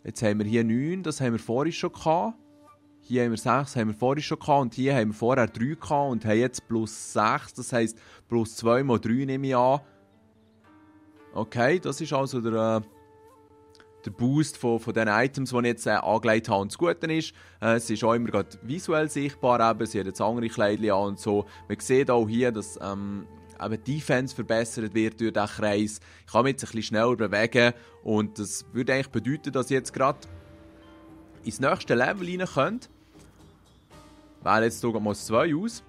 Jetzt haben wir hier 9, das haben wir vorhin schon gehabt. Hier haben wir 6, haben wir vorhin schon gehabt. Und hier haben wir vorher 3 gehabt und haben jetzt plus 6. Das heisst, plus 2 mal 3 nehme ich an. Okay, das ist also der Boost von den Items, die ich jetzt angelegt habe. Und das Gute ist, es ist auch immer gerade visuell sichtbar. Eben, sie hat jetzt andere Kleidchen an und so. Man sieht auch hier, dass eben die Defense verbessert wird durch diesen Kreis. Ich kann mich jetzt ein bisschen schneller bewegen. Und das würde eigentlich bedeuten, dass ich jetzt gerade ins nächste Level rein könnt. Wähle jetzt hier mal 2 aus.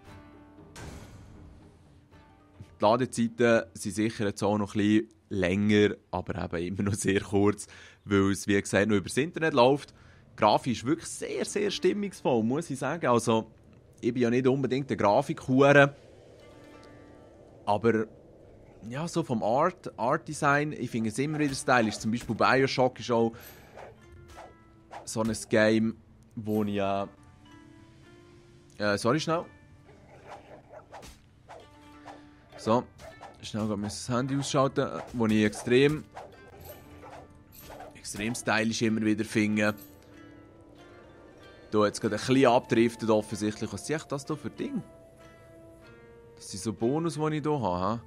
Die Ladezeiten sind sicher jetzt auch noch ein bisschen länger, aber eben immer noch sehr kurz, weil es, wie gesagt, nur über das Internet läuft. Die Grafik ist wirklich sehr, sehr stimmungsvoll, muss ich sagen. Also, ich bin ja nicht unbedingt der Grafikhure, aber ja, so vom Art-Design, ich finde es immer wieder stylisch. Zum Beispiel Bioshock ist auch so ein Game, wo ich sorry, schnell. So, schnell das Handy ausschalten, wo ich extrem stylisch immer wieder finde. Da jetzt gerade ein bisschen abdriftet offensichtlich. Was ist das hier für Ding? Das sind so Bonus, die ich hier habe.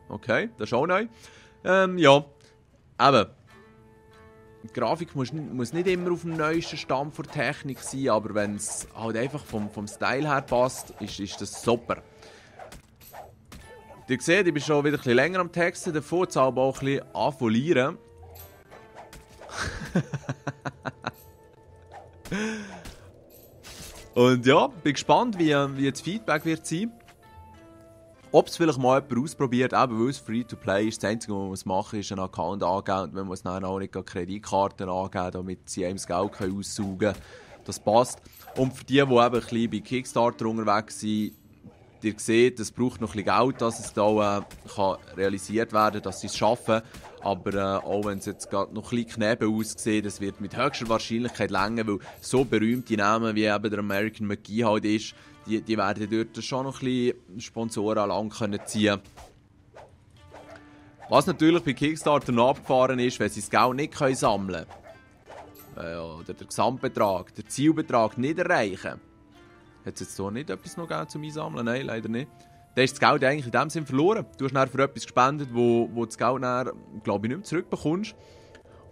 Okay, das ist auch neu. Ja, eben. Die Grafik muss nicht immer auf dem neuesten Stand der Technik sein, aber wenn es halt einfach vom Style her passt, ist das super. Ihr seht, ich bin schon wieder ein bisschen länger am Texten, davor jetzt aber auch ein bisschen anfolieren. Und ja, bin gespannt, wie das Feedback wird sein. Ob es vielleicht mal jemand ausprobiert, eben weil es Free-to-Play ist. Das Einzige, was man machen muss, ist einen Account angeben und man muss dann auch nicht Kreditkarten angeben, damit sie einem das Geld aussaugen können. Das passt. Und für die eben ein bisschen bei Kickstarter unterwegs sind, ihr seht, es braucht noch ein bisschen Geld, dass es da kann realisiert werden kann, dass sie es schaffen. Aber auch wenn es jetzt gerade noch ein bisschen kneben aussieht, es wird mit höchster Wahrscheinlichkeit länger, weil so berühmte Namen wie eben der American McGee halt ist, die werden dort schon noch ein bisschen Sponsoren an Land können ziehen. Was natürlich bei Kickstarter noch abgefahren ist, wenn sie das Geld nicht sammeln können, oder den Gesamtbetrag, den Zielbetrag nicht erreichen. Hat es jetzt so nicht etwas noch gegeben zum Einsammeln? Nein, leider nicht. Dann ist das Geld eigentlich in dem Sinn verloren. Du hast dann für etwas gespendet, wo das Geld dann, glaube ich, nicht mehr zurückbekommst.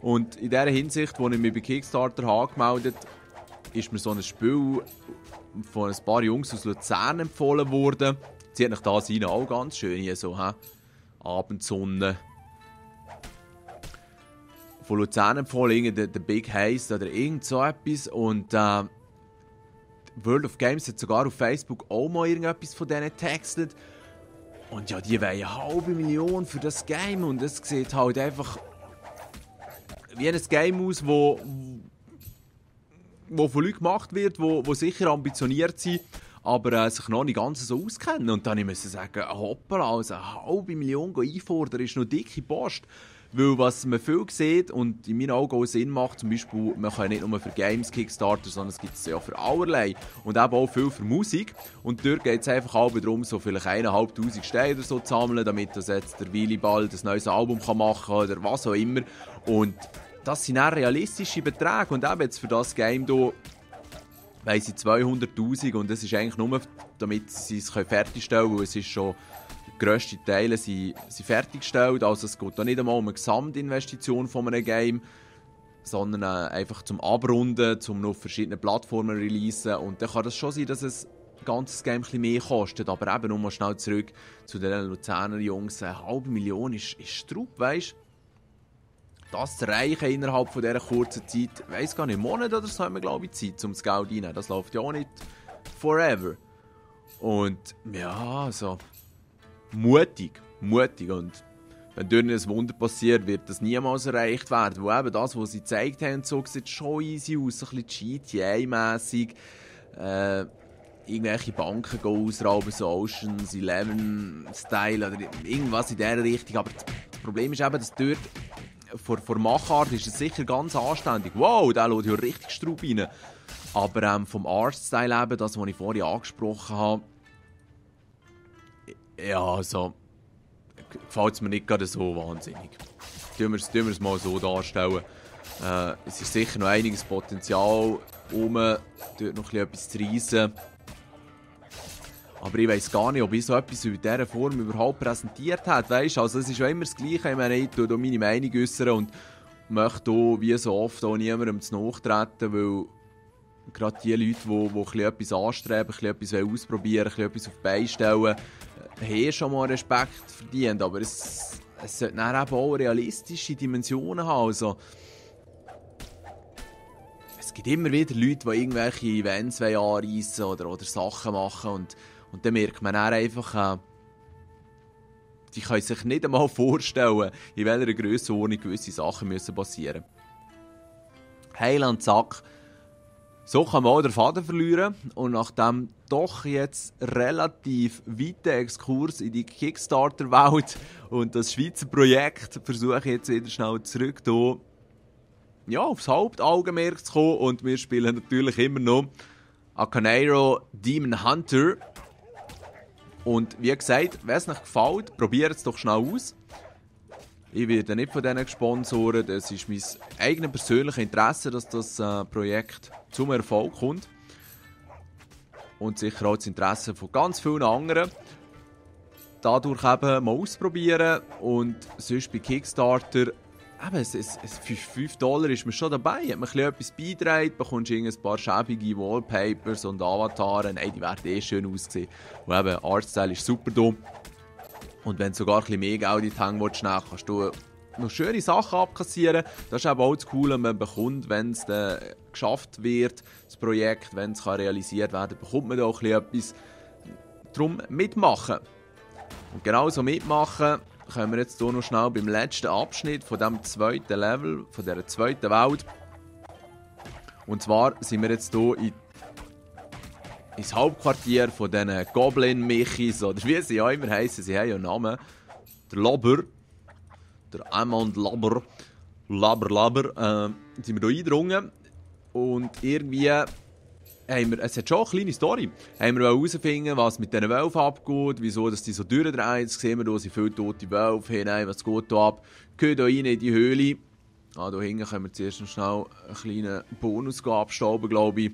Und in dieser Hinsicht, als ich mich bei Kickstarter angemeldet habe, ist mir so ein Spiel von ein paar Jungs aus Luzern empfohlen worden. Zieht nach da rein, auch ganz schön hier so, Abendsonne. Von Luzern empfohlen, der Big Haze oder irgend so etwas. Und World of Games hat sogar auf Facebook auch mal irgendetwas von denen getextet. Und ja, die wollen 500.000 für das Game. Und es sieht halt einfach wie ein Game aus, wo von Leuten gemacht wird, die sicher ambitioniert sind, aber sich noch nicht ganz so auskennen. Und dann musste ich sagen, hoppala, also 500.000 einfordern ist noch dicke Post. Weil was man viel sieht und in meinen Augen auch Sinn macht, zum Beispiel, man kann nicht nur für Games Kickstarter, sondern es gibt es ja für allerlei. Und eben auch viel für Musik. Und dort geht es einfach auch darum, so vielleicht 1'500 Steine oder so zu sammeln, damit das jetzt der Willi bald ein neues Album machen kann oder was auch immer. Und das sind auch realistische Beträge. Und eben jetzt für das Game hier weiss sie 200'000 und das ist eigentlich nur, damit sie es fertigstellen können, weil es ist schon... Die grössten Teile sind fertiggestellt, also es geht da nicht einmal um eine Gesamtinvestition von einem Game, sondern einfach zum Abrunden, um noch auf verschiedenen Plattformen zu releasen. Und dann kann das schon sein, dass ein ganzes Game ein bisschen mehr kostet, aber eben nur mal schnell zurück zu den Luzerner Jungs. 500.000 ist Strupp, weisst du? Das zu erreichen innerhalb von dieser kurzen Zeit, ich weiss gar nicht, einen Monat oder so haben wir, glaube ich, Zeit, um das Geld reinzunehmen. Das läuft ja auch nicht forever. Und ja, also... Mutig. Und wenn dort ein Wunder passiert, wird das niemals erreicht werden. Weil eben das, was sie gezeigt haben, so sieht schon easy aus, so ein bisschen GTA-mässig. Irgendwelche Banken gehen ausrauben, so Oceans 11-Style oder irgendwas in dieser Richtung. Aber das Problem ist eben, dass dort vor Machart ist es sicher ganz anständig. Wow, der lädt ja richtig Straub rein. Aber vom Artstyle eben, das, was ich vorhin angesprochen habe, ja, also gefällt es mir nicht gerade so wahnsinnig. Tun wir es mal so darstellen. Es ist sicher noch einiges Potenzial, dort noch etwas zu reissen. Aber ich weiss gar nicht, ob ich so etwas in dieser Form überhaupt präsentiert habe. Weißt? Also es ist ja immer das Gleiche. Ich meine, ich tue hier meine Meinung äußern und möchte hier, wie so oft, auch niemandem zu nachtreten, weil gerade die Leute, die etwas anstreben, etwas ausprobieren, etwas auf die Beine stellen, haben schon mal Respekt verdient. Aber es sollte dann eben auch realistische Dimensionen haben. Also, es gibt immer wieder Leute, die irgendwelche Events anreissen oder Sachen machen und dann merkt man dann einfach, die können sich nicht einmal vorstellen, in welcher Grössenordnung gewisse Sachen passieren müssen. Heiland Sack. So kann man auch den Faden verlieren und nach dem doch jetzt relativ weiten Exkurs in die Kickstarter-Welt und das Schweizer Projekt versuche ich jetzt wieder schnell zurück hier, ja, aufs Hauptaugenmerk zu kommen und wir spielen natürlich immer noch Akanero Demon Hunter. Und wie gesagt, wenn es euch gefällt, probiert es doch schnell aus. Ich werde nicht von denen gesponsert. Es ist mein eigenes persönliches Interesse, dass das Projekt zum Erfolg kommt. Und sicher auch das Interesse von ganz vielen anderen. Dadurch eben mal ausprobieren. Und sonst bei Kickstarter, eben, für $5 ist man schon dabei. Hat man etwas beitragen, bekommst du ein paar schäbige Wallpapers und Avatare. Nein, die werden eh schön aussehen. Und eben, Artstyle ist super dumm. Und wenn du sogar ein bisschen mehr Geld in die Hänge willst, kannst du noch schöne Sachen abkassieren. Das ist eben auch das Coole, man bekommt, wenn es dann geschafft wird, das Projekt, wenn es realisiert werden kann, bekommt man da auch etwas. Darum mitmachen. Und genauso mitmachen können wir jetzt hier noch schnell beim letzten Abschnitt von diesem zweiten Level, von dieser zweiten Welt. Und zwar sind wir jetzt hier ins Hauptquartier von diesen Goblin-Michis, oder wie sie ja immer heissen, sie haben ja einen Namen. Der Laber, der Amand Laber, sind wir hier eingedrungen. Und irgendwie haben wir, es hat schon eine kleine Story, haben wir herausfinden, was mit diesen Wölfen abgeht, wieso dass die so durchdrehen. Jetzt sehen wir, da sind viele tote Wölfe, hey, nein, was geht da ab? Gehen hier rein in die Höhle. Hier hinten können wir zuerst noch schnell einen kleinen Bonus abstauben, glaube ich.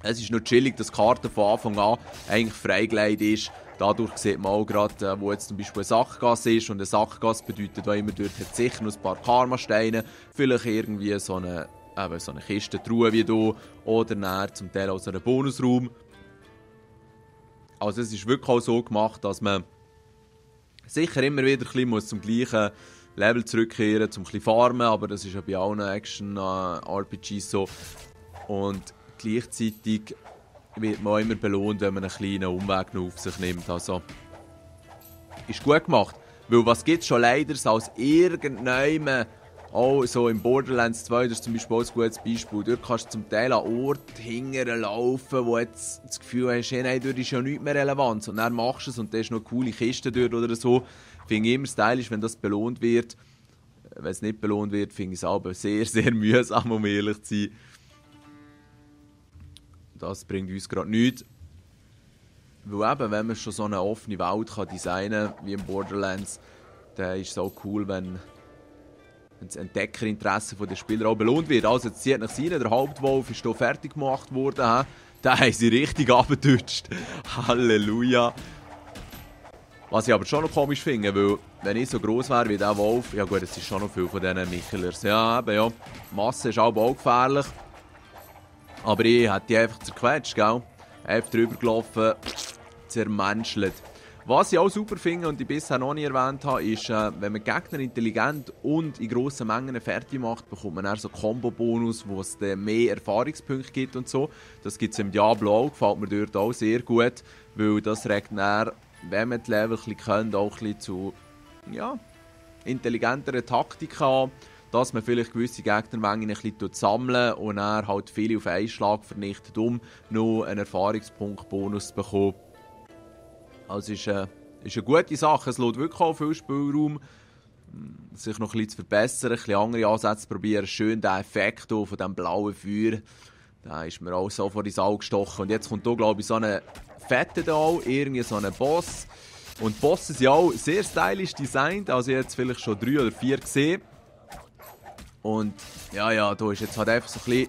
Es ist noch chillig, dass die Karte von Anfang an eigentlich freigelegt ist. Dadurch sieht man auch gerade, wo jetzt zum Beispiel eine Sackgasse ist. Und eine Sackgasse bedeutet auch immer, dort hat sicher noch ein paar Karma-Steine. Vielleicht irgendwie so eine Kistentruhe wie hier. Oder dann zum Teil auch so einen Bonusraum. Also es ist wirklich auch so gemacht, dass man sicher immer wieder ein bisschen zum gleichen Level zurückkehren muss, um ein bisschen farmen. Aber das ist ja bei allen Action-RPGs so. Und gleichzeitig wird man auch immer belohnt, wenn man einen kleinen Umweg noch auf sich nimmt. Also, ist gut gemacht. Weil was gibt es schon leider als irgendjemand, auch so im Borderlands 2, das ist zum Beispiel auch ein gutes Beispiel, dort kannst du zum Teil an Orten hinterlaufen, wo du jetzt das Gefühl hast, hey, nein, dort ist ja nichts mehr relevant. Und dann machst du es und da ist noch eine coole Kiste dort oder so. Finde ich immer stylisch, wenn das belohnt wird. Wenn es nicht belohnt wird, finde ich es aber sehr, sehr mühsam, um ehrlich zu sein. Das bringt uns gerade nichts. Weil eben, wenn man schon so eine offene Welt designen kann, wie im Borderlands, dann ist es auch cool, wenn das Entdeckerinteresse der Spieler auch belohnt wird. Also jetzt zieht nach rein, der Hauptwolf ist hier fertig gemacht worden. Da haben sie richtig abgedutscht. Halleluja. Was ich aber schon noch komisch finde, weil wenn ich so gross wäre wie dieser Wolf, ja gut, es ist schon noch viel von diesen Michelers. Ja, eben ja, die Masse ist auch gefährlich. Aber ich hätte die einfach zerquetscht, gell? Einfach drüber gelaufen, zermenschelt. Was ich auch super finde und ich bisher noch nie erwähnt habe, ist, wenn man Gegner intelligent und in grossen Mengen fertig macht, bekommt man dann so Combo-Bonus, wo es dann mehr Erfahrungspunkte gibt und so. Das gibt es im Diablo auch, gefällt mir dort auch sehr gut, weil das regt dann, wenn man die Level ein bisschen kennt, auch ein bisschen zu intelligenteren Taktiken an. Dass man vielleicht gewisse Gegnermengen ein bisschen sammeln und dann halt viele auf einen Schlag vernichtet, um noch einen Erfahrungspunkt-Bonus zu bekommen. Also ist eine gute Sache. Es lässt wirklich auch viel Spielraum, sich noch ein bisschen zu verbessern, ein bisschen andere Ansätze zu probieren. Schön der Effekt von diesem blauen Feuer. Da ist mir auch sofort ins Auge gestochen. Und jetzt kommt hier, glaube ich, so ein fetter da, irgendwie so ein Boss. Und die Bosse sind auch sehr stylisch designt. Also ich habe jetzt vielleicht schon 3 oder 4 gesehen. Und ja, da ist jetzt halt einfach so ein bisschen...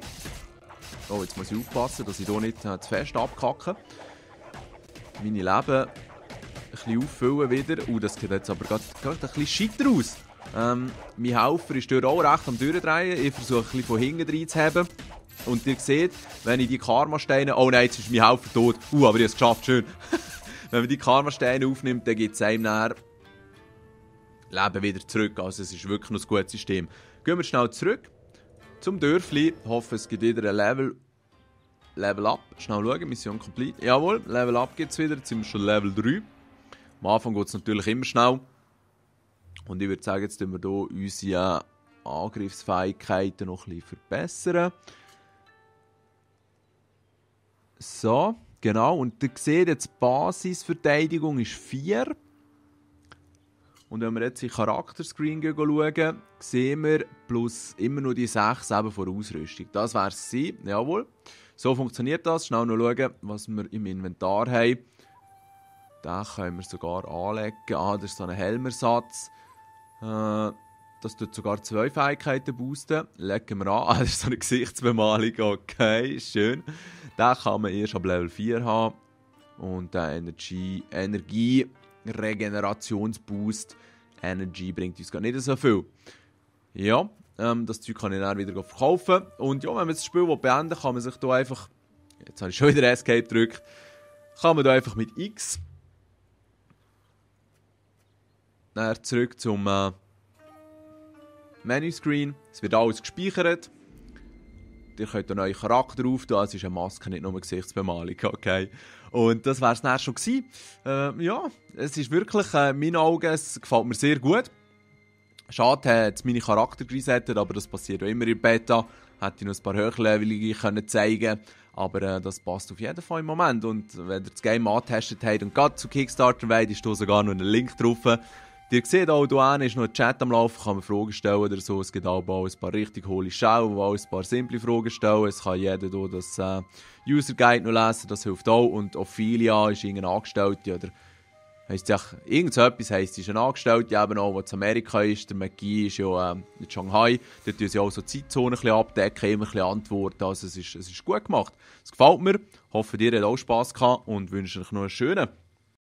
Oh, jetzt muss ich aufpassen, dass ich hier nicht zu fest abkacke. Meine Leben ein bisschen auffüllen wieder. Das sieht jetzt aber gerade ein bisschen scheiter aus. Mein Helfer ist dort auch recht am Durchdrehen. Ich versuche ein bisschen von hinten reinzuheben. Und ihr seht, wenn ich die Karma-Steine... Oh nein, jetzt ist mein Helfer tot. Aber ich habe es geschafft, schön. Wenn man die Karma-Steine aufnimmt, dann gibt es einem nachher Leben wieder zurück. Also es ist wirklich noch ein gutes System. Gehen wir schnell zurück zum Dörfli. Ich hoffe, es gibt wieder ein Level Up. Schnell schauen, Mission complete. Jawohl, Level Up gibt es wieder. Jetzt sind wir schon Level 3. Am Anfang geht es natürlich immer schnell. Und ich würde sagen, jetzt tun wir hier unsere Angriffsfähigkeiten noch ein bisschen verbessern. So, genau. Und ihr seht jetzt, die Basisverteidigung ist 4. Und wenn wir jetzt in den Charakterscreen schauen, sehen wir plus immer nur die 6 eben von der Ausrüstung. Das wäre es gewesen. Jawohl. So funktioniert das. Schnell noch schauen, was wir im Inventar haben. Den können wir sogar anlegen. Das ist so ein Helmersatz. Das tut sogar 2 Fähigkeiten boosten. Legen wir an. Das ist so eine Gesichtsbemalung. Okay, schön. Den kann man erst ab Level 4 haben. Und der Energie-Regenerationsboost. Energy bringt uns gar nicht so viel. Ja, das Zeug kann ich dann wieder verkaufen. Und ja, wenn man das Spiel beenden will, kann man sich hier einfach... Jetzt habe ich schon wieder Escape gedrückt. Kann man hier einfach mit X... Dann zurück zum Menüscreen. Es wird alles gespeichert. Ihr könnt einen neuen Charakter auftun. Es ist eine Maske, nicht nur eine Gesichtsbemalung. Okay. Und das wäre es dann schon gewesen. Ja, es ist wirklich, in meinen Augen, es gefällt mir sehr gut. Schade, hat es meine Charakter resettet, aber das passiert auch immer in der Beta. Hätte ich noch ein paar höherlevelige können zeigen. Aber das passt auf jeden Fall im Moment. Und wenn ihr das Game angetestet habt und gerade zu Kickstarter wollt, ist da sogar noch ein Link drauf. Ihr seht auch, hier ist noch ein Chat am Laufen, kann man Fragen stellen oder so. Es gibt auch ein paar richtig hohle Schauen, wo ein paar simple Fragen stellen. Es kann jeder hier das User Guide noch lesen, das hilft auch. Und Ophelia ist irgendeine Angestellte oder heisst ja, irgendetwas heisst, ist eine Angestellte, eben auch, die in Amerika ist. Der McGee ist ja in Shanghai. Dort tun sie auch so die Zeitzonen ein bisschen abdecken, immer ein bisschen antworten. Also es ist gut gemacht. Es gefällt mir. Ich hoffe, ihr habt auch Spass gehabt und wünsche euch noch einen schönen